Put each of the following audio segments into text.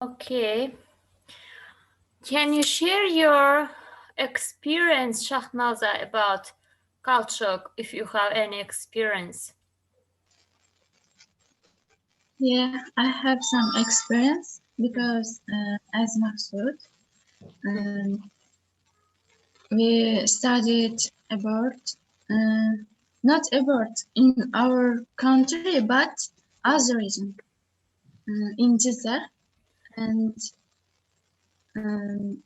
Okay. Can you share your experience, Shahnaza, about culture, if you have any experience? Yeah, I have some experience because as Mahsoud, um, we studied abroad, uh, not abroad in our country, but other region in Jeddah, and um,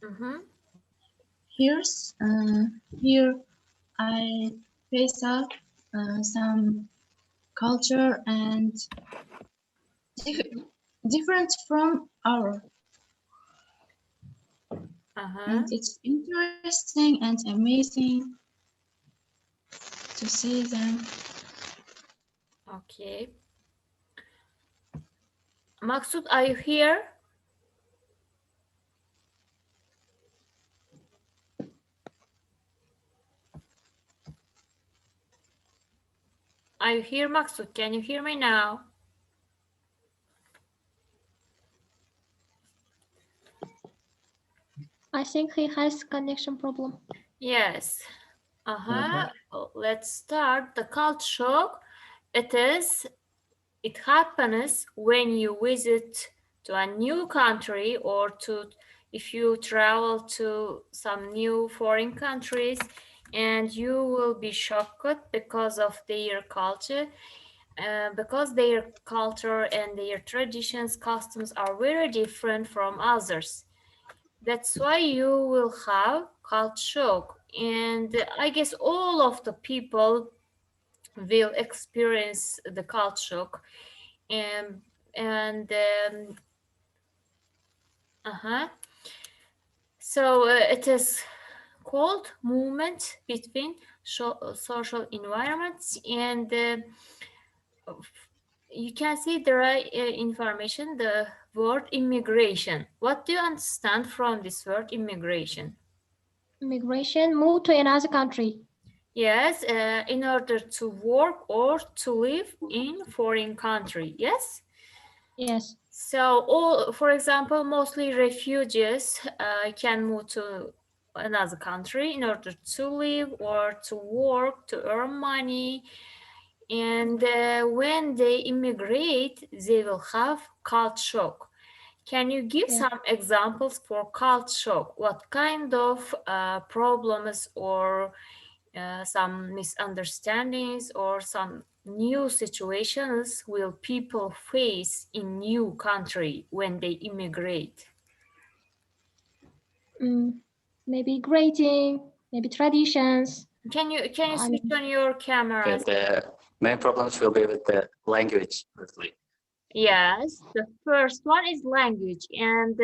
Mm-hmm. here's here I face up some culture and dif- different from our, and Uh-huh. it's interesting and amazing to see them. Okay. Maksud, are you here? Are you here, Maksud? Can you hear me now? I think he has connection problem. Yes. Uh-huh. Let's start. The culture shock. It happens when you visit to a new country or if you travel to some new foreign countries, and you will be shocked because of their culture, because their culture and their traditions, customs are very different from others. That's why you will have culture shock. And I guess all of the people will experience the culture shock. And and uh-huh. So it is called movement between social environments, and you can see there are information, the word immigration. What do you understand from this word immigration? Migration, move to another country. Yes, in order to work or to live in foreign country. Yes. Yes. So, for example, mostly refugees can move to another country in order to live or to work, to earn money. And when they immigrate, they will have culture shock. Can you give Yeah. some examples for culture shock? What kind of problems or some misunderstandings or some new situations will people face in new country when they immigrate? Mm, maybe grading, maybe traditions. Can you I switch mean, on your cameras? The main problems will be with the language, firstly. Yes, the first one is language, and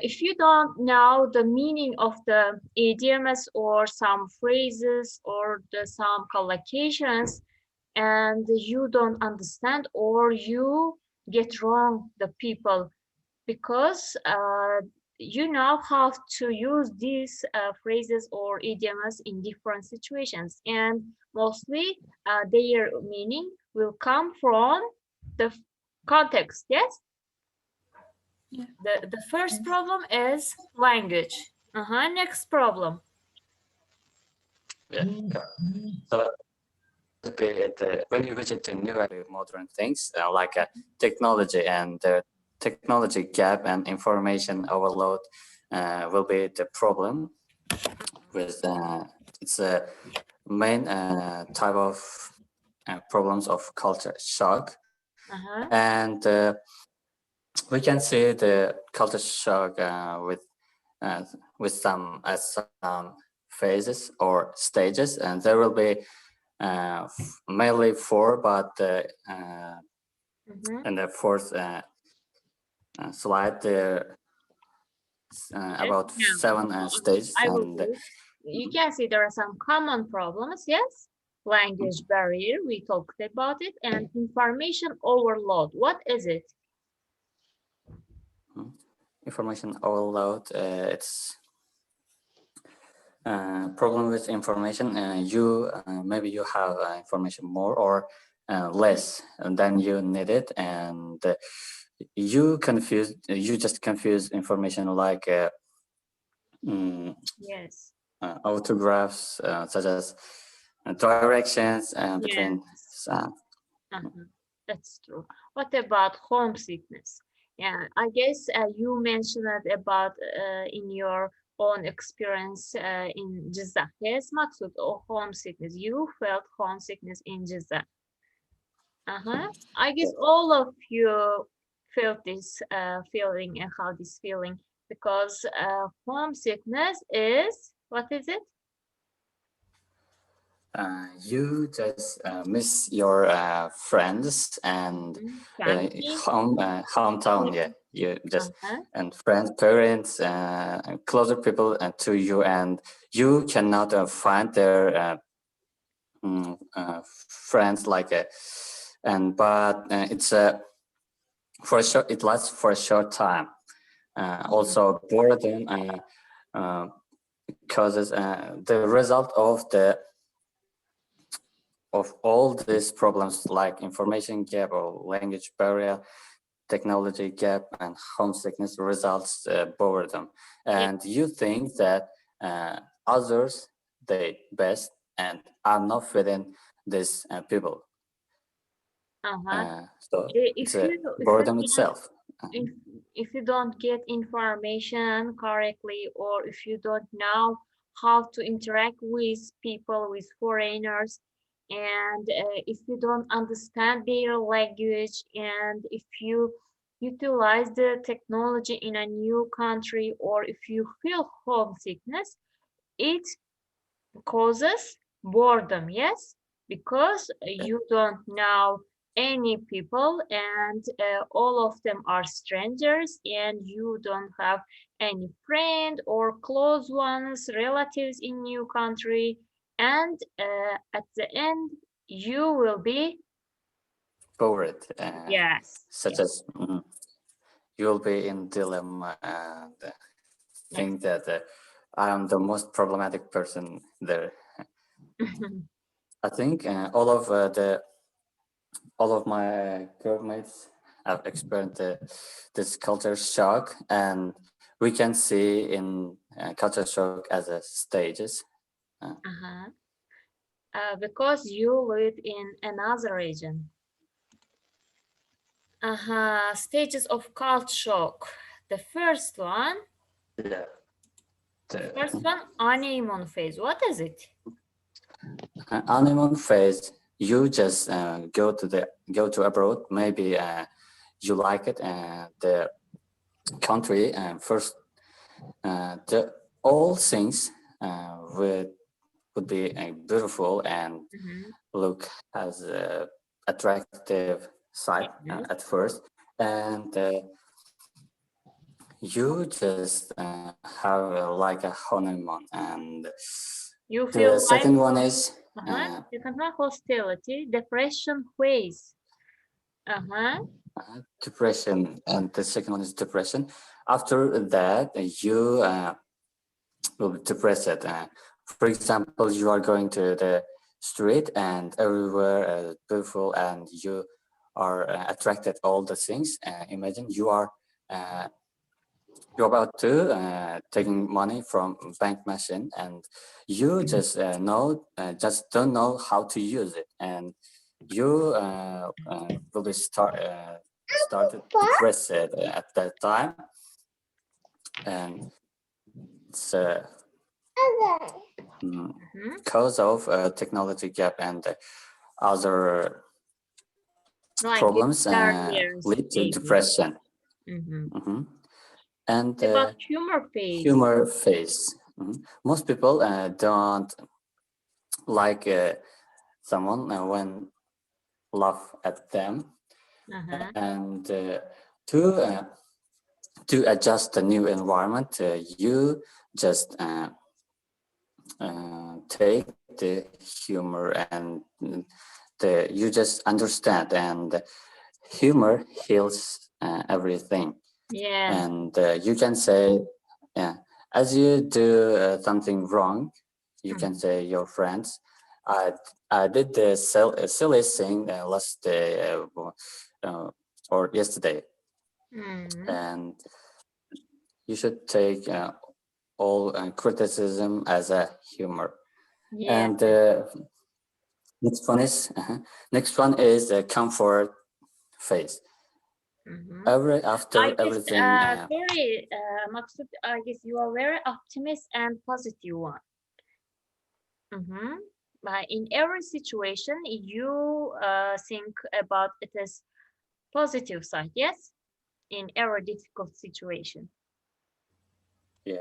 if you don't know the meaning of the idioms or some phrases or some collocations, and you don't understand or you get wrong the people, because you know how to use these phrases or idioms in different situations, and mostly their meaning will come from the context. Yes. Yeah. The first problem is language. Next problem. Yeah. So when you visit to new modern things like technology, and the technology gap and information overload will be the problem with it's a main type of problems of culture shock. Uh-huh. And we can see the culture shock uh, some phases or stages, and there will be mainly four, but Mm-hmm. in the fourth slide there Yes. about Now, seven stages. I will And do. You can see there are some common problems. Yes. Language barrier, we talked about it, and information overload. What is it? information overload, it's problem with information. You maybe you have information more, or less than you need it, and you just confuse information like mm, Yes. autographs, such as directions between. Yes. That's true. What about homesickness? Yeah, I guess you mentioned that about in your own experience in Jeddah. Yes, Maksud, or homesickness. You felt homesickness in Jeddah. I guess all of you felt this feeling and how this feeling because homesickness is what is it? You just miss your friends and Family. hometown. Yeah, you just Uh-huh. and friends, parents, and closer people to you, and you cannot find their friends like and but it's for a short. It lasts for a short time. Also, boredom uh, causes the result of all these problems like information gap or language barrier, technology gap, and homesickness results boredom. Yeah. And you think that others they best and are not fitting these people. Uh-huh. So it's If a if you boredom don't itself. if if you don't get information correctly or if you don't know how to interact with people with foreigners and if you don't understand their language and if you utilize the technology in a new country or if you feel homesickness it causes boredom, yes, because you don't know any people and all of them are strangers and you don't have any friend or close ones, relatives in new country and at the end you will be Bored, yes, such as you'll be in dilemma and yes. think that I am the most problematic person there. I think all of my girlmates have experienced this culture shock, and we can see in culture shock as a stages. Uh-huh. Because you live in another region. Stages of culture shock. The first one, Yeah. first one, honeymoon phase. What is it? Honeymoon phase, you just go to abroad. Maybe you like it, the country, and first the all things would be beautiful and Mhm. look as attractive side Yes. at first, and you just have like a honeymoon. And You the feel like second one is second one, hostility, depression phase. Uh-huh. depression, and the second one is depression. After that, you will be depressed. For example, you are going to the street and everywhere beautiful, and you are attracted all the things. Imagine uh, you're about to taking money from bank machine, and you just don't know how to use it, and you will be started depressed at that time, and it's Mhm. cause of technology gap and other Language problems barriers, lead to maybe. depression. Mhm. Mhm. And What about humor phase? humor phase. Most people don't like someone when laugh at them, Uh-huh. and to uh, to adjust the new environment, you just take the humor and you just understand, and humor heals everything. Yes. And you can say, yeah, as you do something wrong, you can Mhm. say your friends, I did the silly thing last day or yesterday, and you should take all criticism as a humor. Yeah. And next one is a comfort phase. After I guess, everything, very, Maksud, I guess you are very optimist and positive one. But in every situation, you think about it as positive side, yes? In every difficult situation. yeah,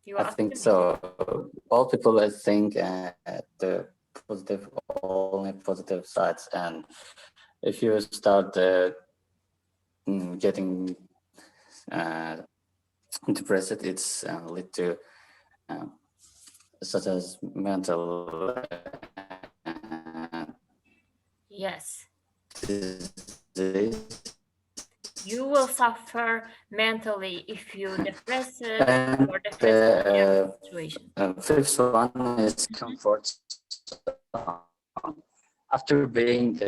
You I are think optimistic. so. All people think the positive, only positive sides, and if you start getting depressed, it's lead to um, such as mental Yes. disease. You will suffer mentally if you depress it And or depressed in every the situation. fifth one is comfort zone. After being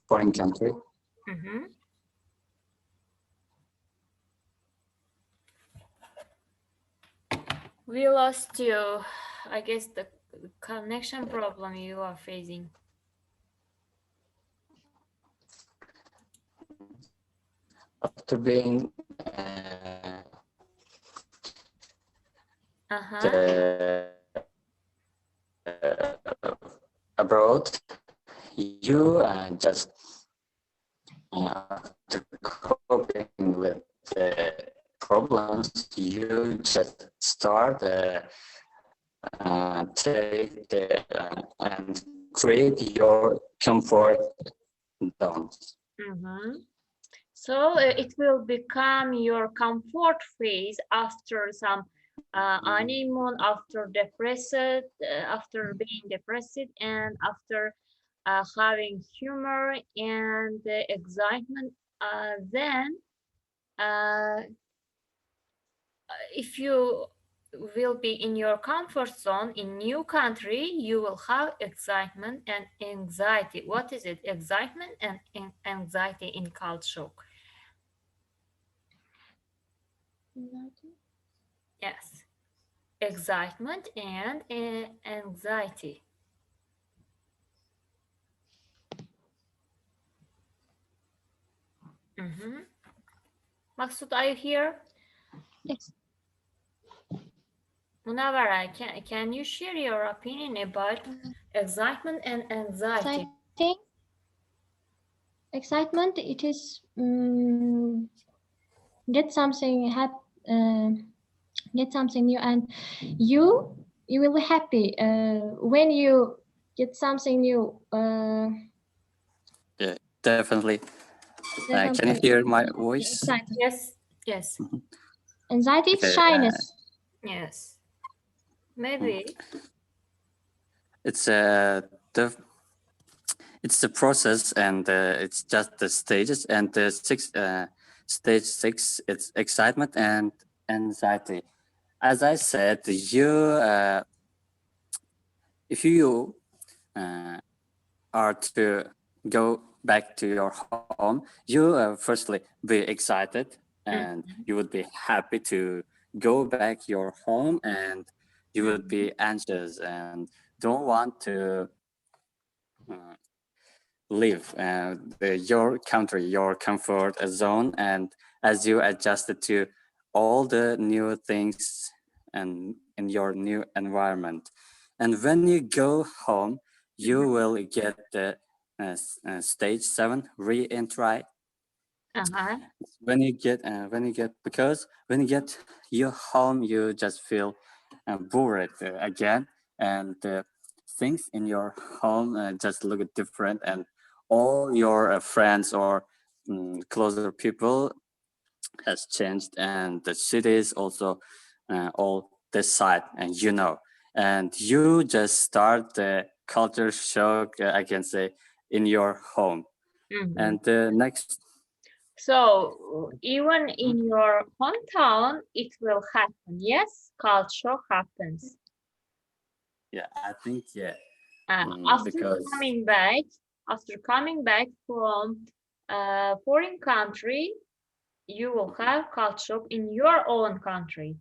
foreign country, We lost you. I guess the connection problem you are facing. after being the, abroad, you just after coping with the problems, you just start take and create your comfort zones. So it will become your comfort phase after some honeymoon, after after being depressed, and after having humor and excitement. Then, uh, if you will be in your comfort zone in new country, you will have excitement and anxiety. What is it? Excitement and anxiety in culture shock. Yes, excitement and anxiety. Maksud, are you here? Yes. Munawara, can you share your opinion about excitement and anxiety? Excitement. It is get something get something new, and you will be happy when you get something new. Yeah, definitely. Can you Definitely hear my voice? excited. Yes, yes, Anxiety is Okay, shyness. yes. Maybe. it's the it's the process, and it's just the stages. And the stage 6, it's excitement and anxiety. As I said, if you are to go back to your home, you firstly be excited, and you would be happy to go back your home, and you would be anxious and don't want to uh, leave your country, your comfort zone, and as you adjusted to all the new things and in your new environment. And when you go home, you will get the stage 7 re-entry. When you get because when you get your home, you just feel bored again, and things in your home just look different, and all your friends or closer people has changed, and the cities also all this side, and and you just start the culture shock, I can say, in your home. And the next. So even in your hometown, it will happen. Yes, culture happens. Yeah, I think yeah. After Because coming back from a foreign country, you will have culture shock in your own country.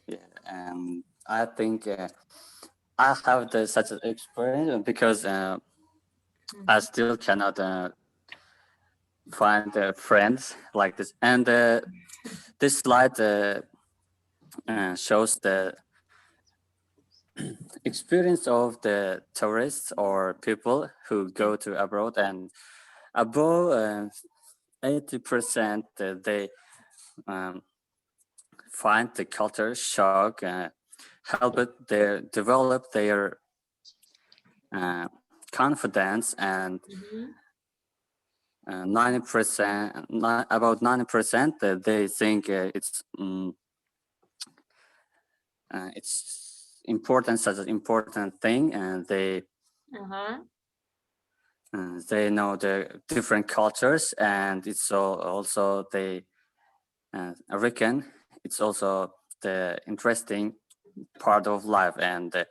yeah, and I think I have such an experience because I still cannot find friends like this. And this slide shows the experience of the tourists or people who go to abroad, and above 80% they um, find the culture shock help it their develop their uh, confidence, and Mhm. 90% about 90% they think it's important, such an important thing, and Uh-huh. they know the different cultures, and it's also they reckon it's also the interesting part of life, and the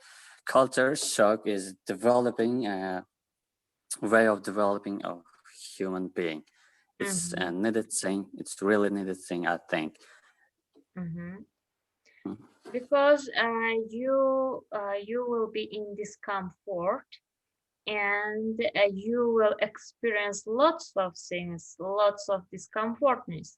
culture shock is developing a way of developing a human being. It's a Mhm. needed thing. It's really needed thing, I think. Mhm. Mm. Because you will be in discomfort, and you will experience lots of things, lots of discomfortness,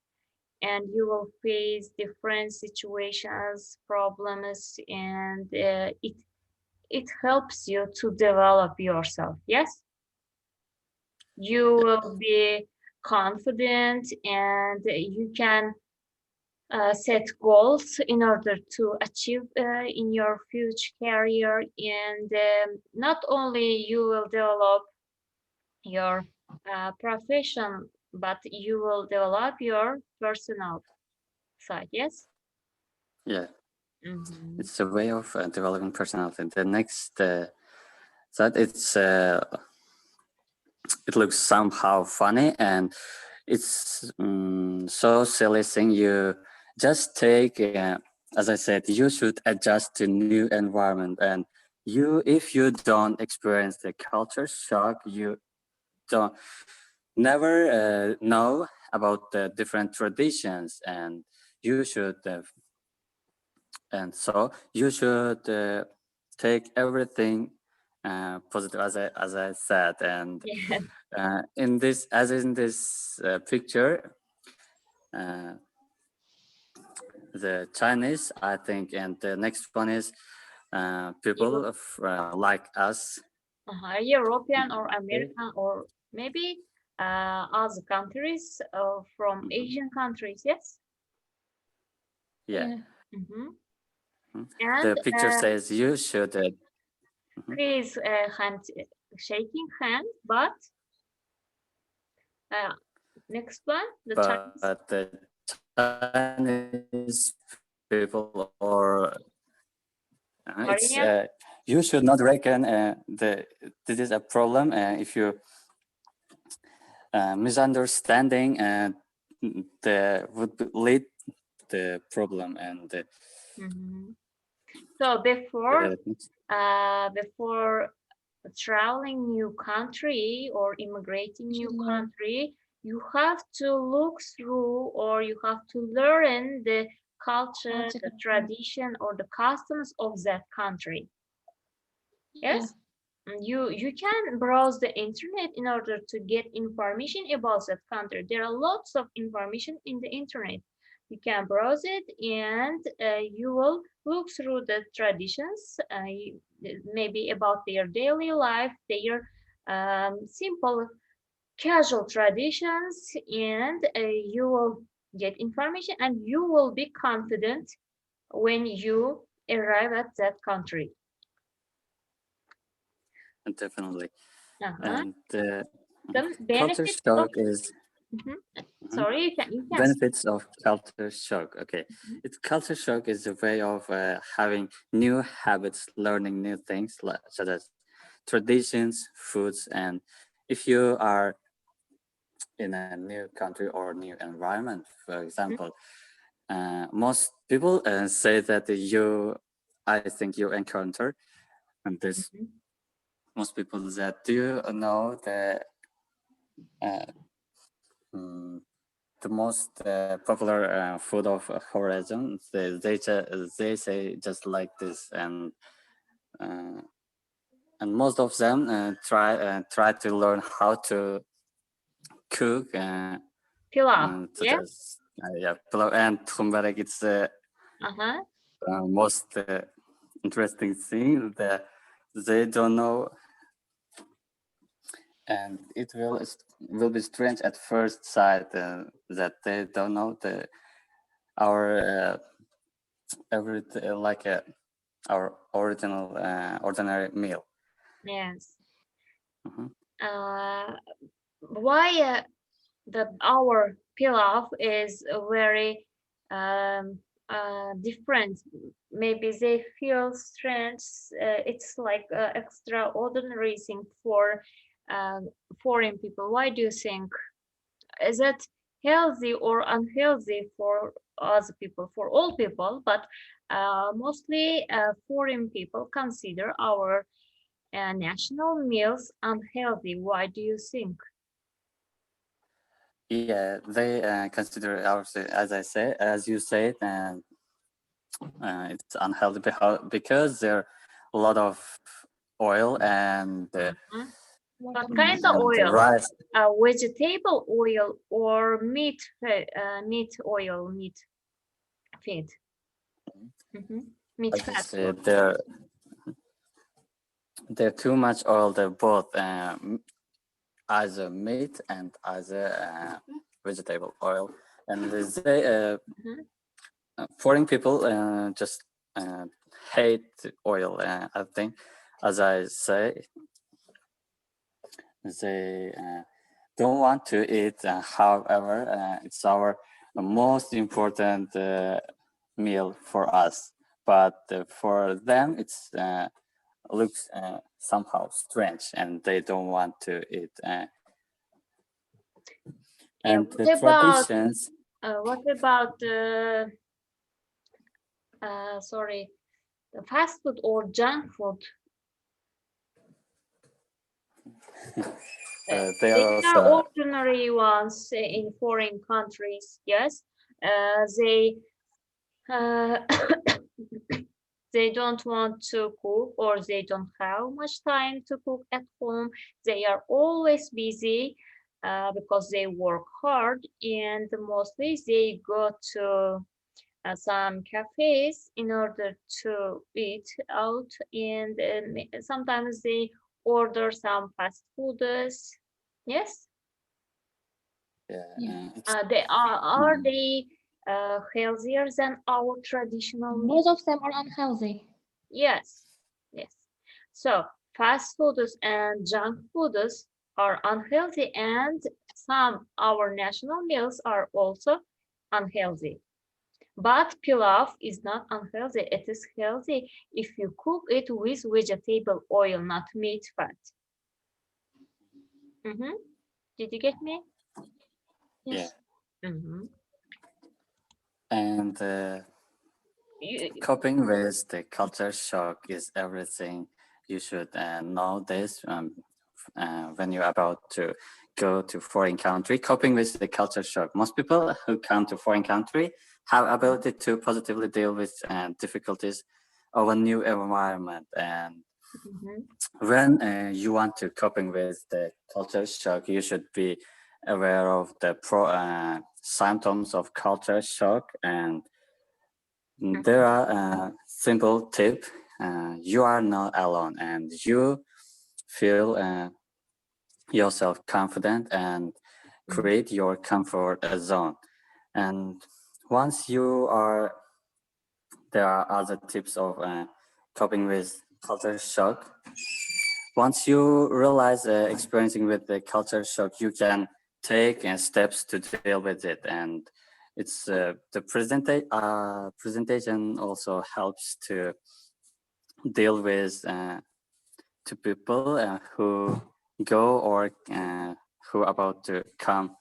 and you will face different situations, problems, and it helps you to develop yourself. Yes, you will be confident, and you can set goals in order to achieve in your future career, and not only you will develop your profession, but you will develop your personal side. Yes. Yeah, Mm-hmm. it's a way of developing personality. The next that it looks somehow funny, and it's so silly thing. You just take, as I said, you should adjust to new environment, and if you don't experience the culture shock, you don't never know about the different traditions, and you should and so you should take everything positive, as I said. And Yeah. in this picture, uh, the Chinese, I think, and the next one is people Eu- like us. European or Okay. American, or maybe other countries from Mhm. Asian countries. Yes. Yeah. Yeah. Mm-hmm. Mhm. And The picture says you should. Mhm. please hand shaking hand, but uh, next one, the Chinese. But the Chinese people, or it's Korean. you should not reckon this is a problem if you misunderstanding the would lead the problem. And Mm-hmm. So the, before traveling new country or immigrating You new should learn. country, you have to look through, or you have to learn the culture, Culture. the tradition, or the customs of that country. Yeah. Yes. You can browse the internet in order to get information about that country. There are lots of information in the internet. You can browse it, and you will look through the traditions, maybe about their daily life, their simple casual traditions, and you will get information, and you will be confident when you arrive at that country. definitely. Uh-huh. And The culture benefits of shock is Mhm. mhm, Sorry, you can benefits of culture shock. Okay, Mhm. culture shock is a way of having new habits, learning new things, such as traditions, foods, and if you are in a new country or new environment, for example, most people say that you I think you encounter, and this most people that do know uh, mm, the most popular food of Horizon. They say just like this, uh, and most of them try to learn how to cook. Pilaf, yeah? Yeah, pilau and tumbarek. It's the Uh-huh. most interesting thing that they don't know, and will be strange at first sight that they don't know our like our original ordinary meal. Yes. Mhm. Uh, why our pilaf is very um, different. Maybe they feel strange. It's like extraordinary thing for uh, foreign people. Why do you think? Is it healthy or unhealthy for other people, for all people? But mostly foreign people consider our national meals unhealthy. Why do you think? Yeah, they consider ours, as I say, as you said, and it's unhealthy because there a lot of oil Huh? What Water. kind of and the oil? rice. Vegetable oil or meat oil, meat fat. Meat As you fat. said, there too much oil. They're both as a meat and as a vegetable oil, and they Mhm. foreign people just uh, hate oil. I think, as I say, they don't want to eat. However, it's our most important meal for us. But for them, it's looks somehow strange, and they don't want to eat. Yeah. And the traditions, What about sorry, the fast food or junk food? they They are are also ordinary ones in foreign countries. Yes, they uh, they don't want to cook or they don't have much time to cook at home. They are always busy because they work hard and mostly they go to some cafes in order to eat out and sometimes they order some fast foods. Yes, Yeah. it's are mm, they healthier than our traditional meal? Most of them are unhealthy. Yes, yes. So fast foods and junk foods are unhealthy, and some our national meals are also unhealthy. But pilaf is not unhealthy. It is healthy if you cook it with vegetable oil, not meat fat. Mm-hmm. Did you get me? yeah, Yes. Mm-hmm. and You, coping with the culture shock is everything you should know this when you're about to go to foreign country. Coping with the culture shock. Most people who come to foreign country have ability to positively deal with difficulties of a new environment. And mhm. when you want to coping with the culture shock, you should be aware of the symptoms of culture shock, and there are simple tip. You are not alone, and you feel yourself confident and create your comfort zone. And once you are, there are other tips of coping with culture shock. Once you realize experiencing with the culture shock, you can take steps to deal with it. And it's presentation also helps to deal with to people who go or who about to come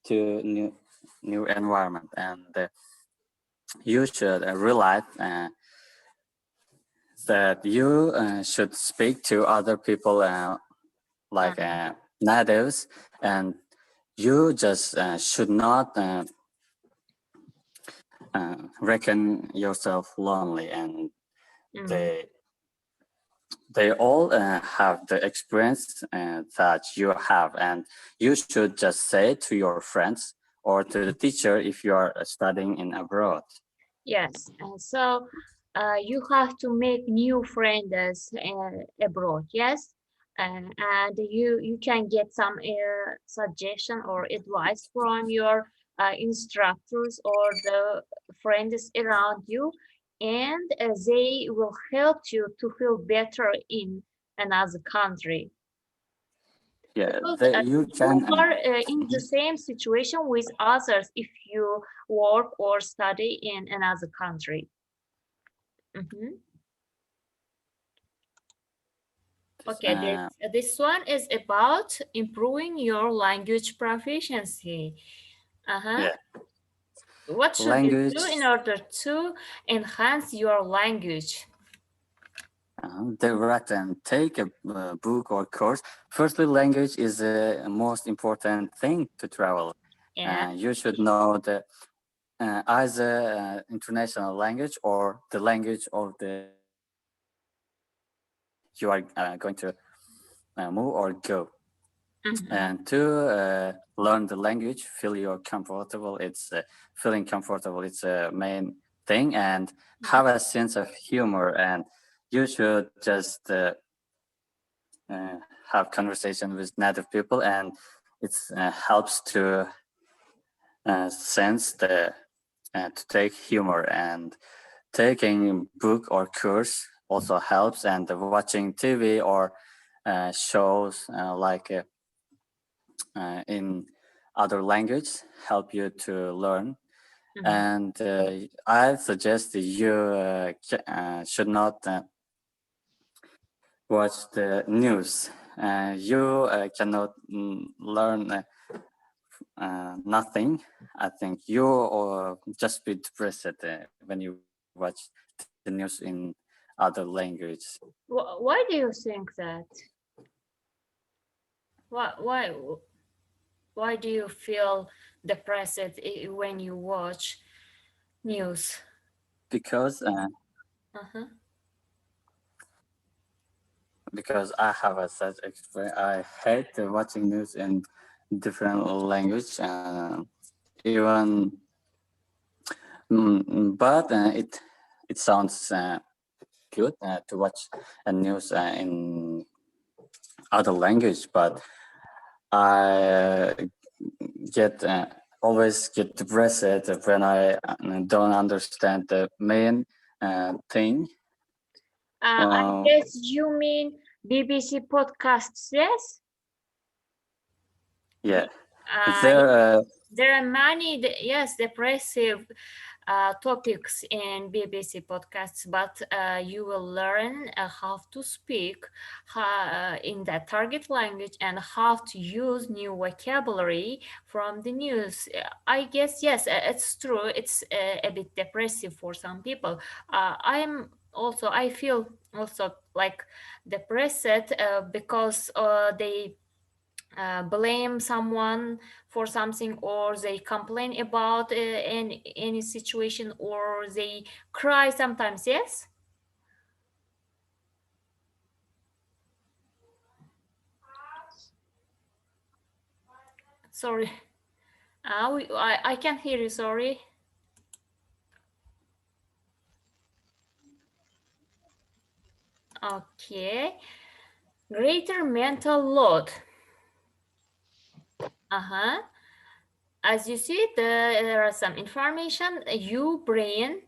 to new environment, and you should realize that you should speak to other people like natives, and you just should not reckon yourself lonely, and Mhm. they they all have the experience that you have, and you should just say to your friends or to the teacher if you are studying in abroad. Yes, so you have to make new friends abroad. Yes, and you can get some suggestion or advice from your instructors or the friends around you, and they will help you to feel better in another country. Yeah, Because you you can. are in the same situation with others if you work or study in another country. Mhm. Okay, Uh, this one is about improving your language proficiency. Uh-huh. yeah, What should you do in language. order to enhance your language? Direct and take a book or course. Firstly, language is the most important thing to travel. Yeah. You should know the either international language or the language of the country you are going to move or go. Mhm. And to learn the language, feel you're comfortable. It's feeling comfortable. It's a main thing, and have a sense of humor. And you should just uh, have conversation with native people, and it helps to sense the to take humor, and taking book or course also helps, and watching TV or shows in other language help you to learn. Mhm. And I suggest you should not watch the news. You cannot learn nothing. I think you just be depressed when you watch the news in other language. Why do you think that? Why, why, why do you feel depressed when you watch news? Because Uh-huh. because I have a such experience. I hate watching news in different language, even but it sounds good to watch a news in other language, but I get always get depressed when I don't understand the main thing. I Uh, guess you mean BBC podcasts, yes? yeah, Yeah, there. there are many, yes, depressive topics in BBC podcasts, but you will learn how to speak in the target language and how to use new vocabulary from the news. I guess, yes, it's true. It's a bit depressive for some people. I feel also like depressed because they blame someone for something, or they complain about any situation, or they cry sometimes, yes. Sorry, I can't hear you, sorry. Okay, greater mental load. Uh-huh. As you see, there are some information. You brain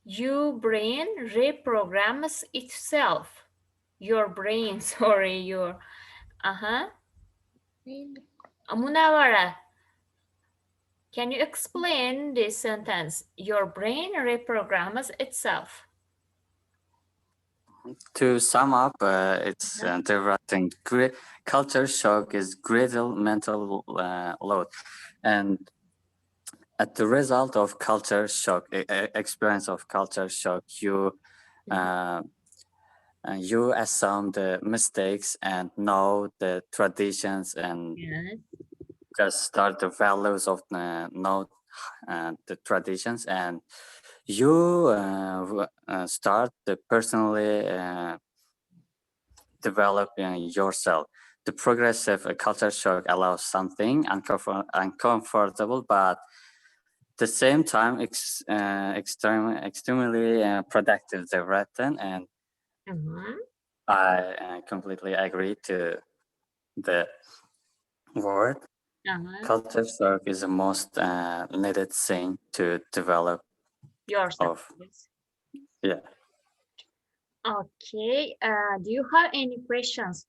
reprograms itself. Your brain, sorry, your uh-huh. Munawara, can you explain this sentence? Your brain reprograms itself. To sum up, it's Uh-huh. interrupting. Culture shock is greater mental load, and at the result of culture shock, experience of culture shock, you You assume the mistakes and know the traditions and Yes. just start the values of know the traditions, and you start the personally developing yourself. The progressive culture shock allows something uncomfortable, but the same time extremely productive the written, and Uh-huh. I completely agree to the word. Uh-huh. Culture shock is the most needed thing to develop Yourself. of, Yes. yeah. Okay. Do you have any questions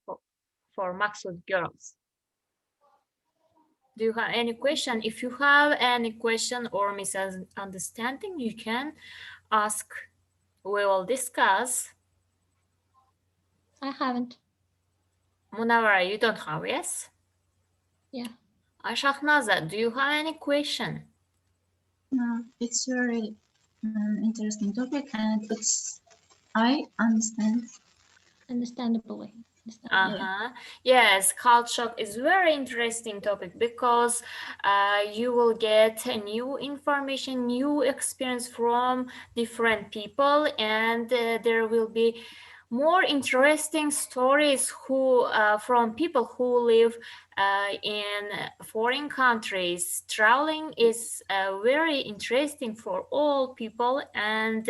for Maxwell girls? Do you have any question? If you have any question or misunderstanding, you can ask. We will discuss. I haven't. Munawara, you don't have, yes? Yeah. Shahnaza, do you have any question? No, it's very interesting topic, and I understand. Understandably. Yeah. Uh-huh. Yes, culture shock is very interesting topic because you will get a new information, new experience from different people, and there will be more interesting stories from people who live in foreign countries. Traveling is very interesting for all people, and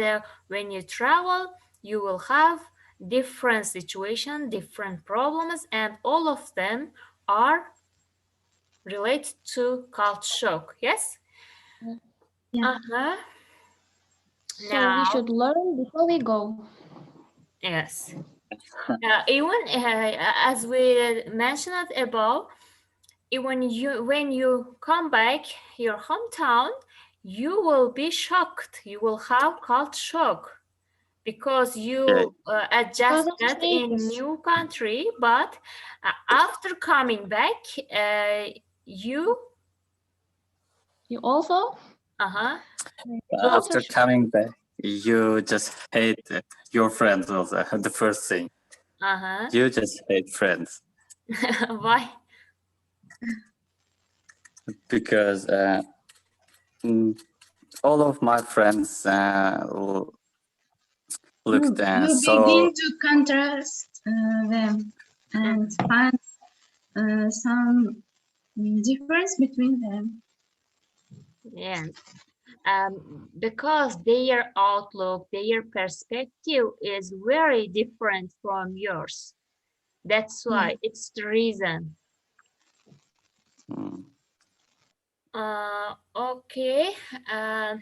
when you travel, you will have different situation, different problems, and all of them are related to culture shock. Yes. Yeah. Uh-huh. So we Now, should learn before we go. yes. Even as we mentioned above, when you come back your hometown, you will be shocked. You will have culture shock because Yeah. you Because of adjusted in changes. new country, but after coming back, you You also uh-huh culture After shock. coming back, you just hate your friends also. The first thing, uh-huh you just hate friends why? because mm, all of my friends looked You so. begin to contrast them and find some difference between them. Yes, because their outlook, their perspective is very different from yours. That's Yeah. why it's the reason. mm, Okay. uh,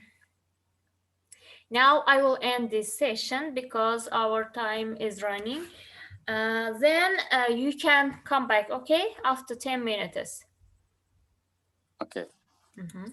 Now I will end this session because our time is running. Then you can come back, okay? After 10 minutes. okay. Mhm.